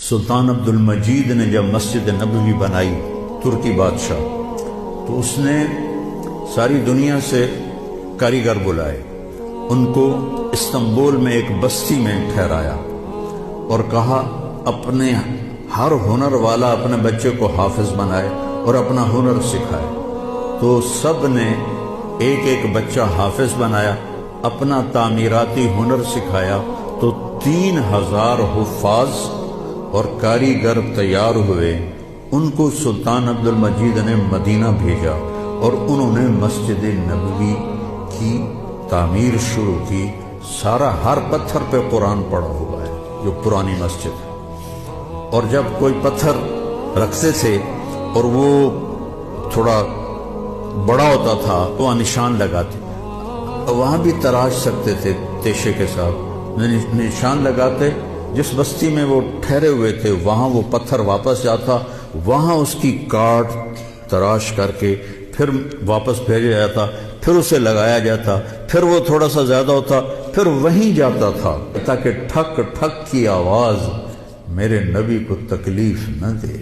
سلطان عبد المجید نے جب مسجد نبوی بنائی، ترکی بادشاہ، تو اس نے ساری دنیا سے کاریگر بلائے، ان کو استنبول میں ایک بستی میں ٹھہرایا اور کہا اپنے ہر ہنر والا اپنے بچے کو حافظ بنائے اور اپنا ہنر سکھائے۔ تو سب نے ایک ایک بچہ حافظ بنایا، اپنا تعمیراتی ہنر سکھایا، تو 3000 حفاظ اور کاریگر تیار ہوئے۔ ان کو سلطان عبد المجید نے مدینہ بھیجا اور انہوں نے مسجد نبوی کی تعمیر شروع کی۔ سارا ہر پتھر پہ قرآن پڑا ہوا ہے، جو پرانی مسجد ہے۔ اور جب کوئی پتھر رکھتے تھے اور وہ تھوڑا بڑا ہوتا تھا تو وہاں نشان لگاتے، وہاں بھی تراش سکتے تھے تیشے کے ساتھ، نشان لگاتے۔ جس بستی میں وہ ٹھہرے ہوئے تھے وہاں وہ پتھر واپس جاتا، وہاں اس کی کاٹ تراش کر کے پھر واپس بھیجا جاتا، پھر اسے لگایا جاتا، پھر وہ تھوڑا سا زیادہ ہوتا، پھر وہیں جاتا تھا تاکہ ٹھک ٹھک کی آواز میرے نبی کو تکلیف نہ دے۔